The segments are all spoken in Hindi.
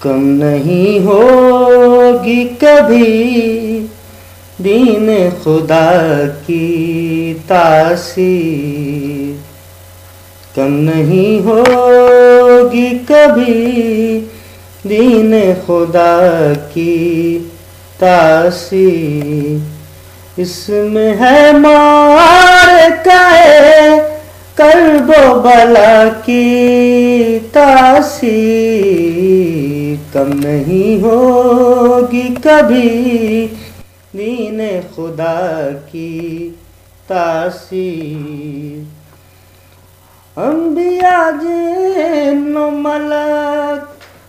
कम नहीं होगी कभी दीन खुदा की तासीर, कम नहीं होगी कभी दीन खुदा की तासीर। इसमें है मार काए कर्बो बला की तासीर, कम नहीं होगी कभी दीन खुदा की तासीर। अंबिया जिन्नो मलक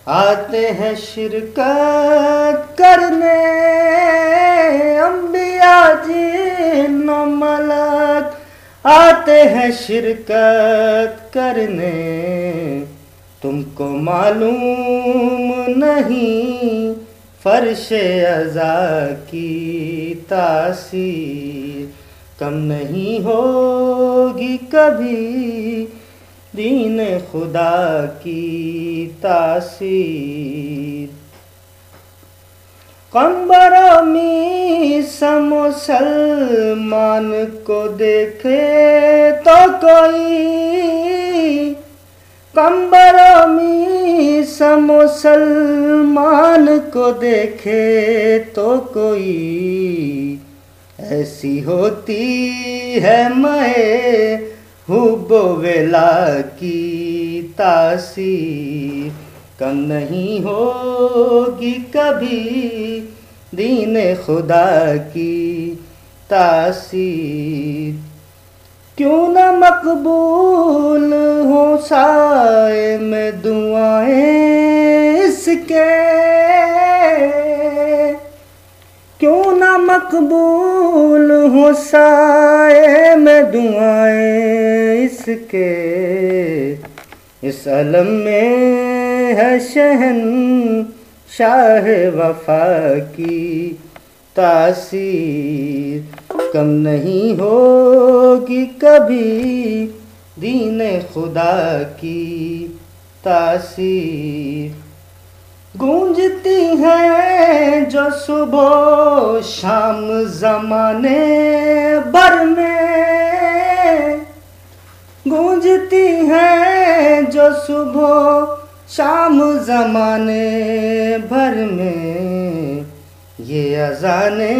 आते हैं शिरकत करने, अंबिया जिन्नो मलक आते हैं शिरकत करने। तुमको मालूम नहीं फर्शे अज़ा की तासीर, कम नहीं होगी कभी दीन खुदा की तासीर। कंबरों में मुसलमान को देखे तो कोई, कंबरों में मुसलमान को देखे तो कोई, ऐसी होती है मैं हुब्बो वेला की तासीर, कम नहीं होगी कभी दीन खुदा की तासीर। क्यों न मकबूल हो साए में दुआएं इसके, क्यों न मकबूल हो साए में दुआएं इसके। इस अलम में है शहंशाह वफा की तासीर, कम नहीं होगी कभी दीन खुदा की तासीर। गूंजती हैं जो सुबह शाम ज़माने भर में, गूंजती हैं जो सुबह शाम ज़माने भर में। ये अज़ाने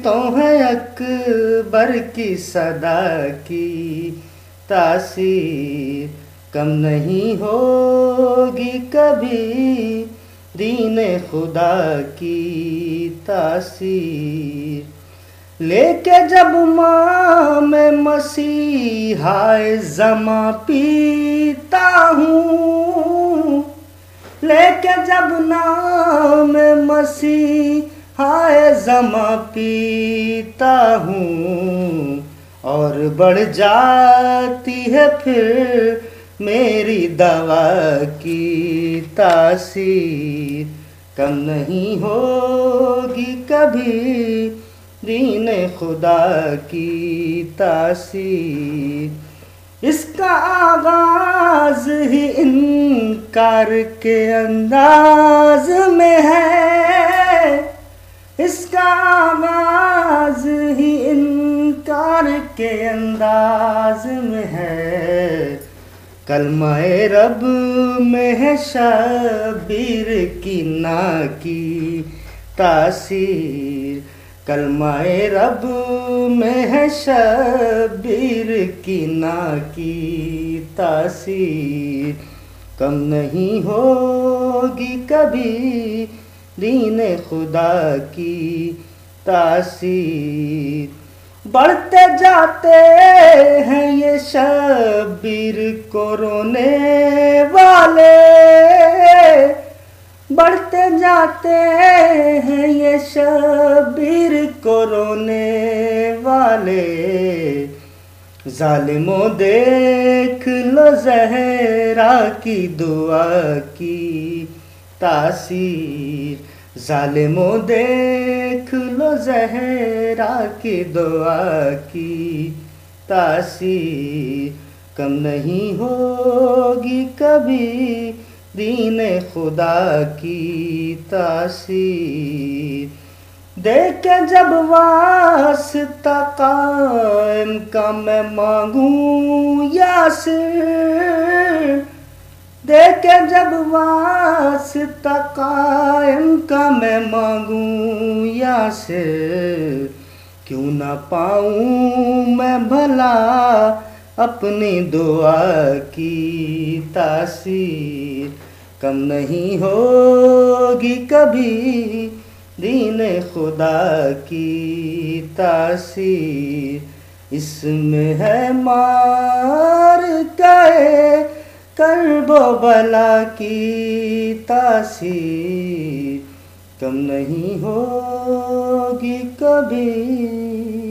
तो है अकबर की सदा की तासीर, कम नहीं होगी कभी दीन खुदा की तासीर। लेके जब माँ में मसीहाए ज़मा पीता हूँ, लेके जब नाम मसीहाए ज़मा पीता हूँ, और बढ़ जाती है फिर मेरी दवा की तासीर, कम नहीं होगी कभी दीन खुदा की तासीर। इसका आगाज ही इनकार के अंदाज में है, इसका आगाज ही इनकार के अंदाज में है। कलमाए रब में है शबीर की ना की तासीर, कलमाए रब में है शबीर की ना की तासीर, कम नहीं होगी कभी दीन खुदा की तासीर। बढ़ते जाते हैं ये शबीर को रोने वाले, बढ़ते जाते हैं ये शबीर को रोने वाले। जालिमों देख लो ज़हरा की दुआ की तासीर, जालिमों देख लो ज़हरा की दुआ की तासीर, कम नहीं होगी कभी दीन खुदा की तासीर। देखे जब वास्ता कायम का मैं मांगूं यासिर, देखे जब वास्ता कायम का मैं मांगूं यासिर, क्यों ना पाऊं मैं भला अपनी दुआ की तासीर। कम नहीं होगी कभी दीन खुदा की तासीर। इसमें है मार गए कर्बो बला की तासीर, कम नहीं होगी कभी।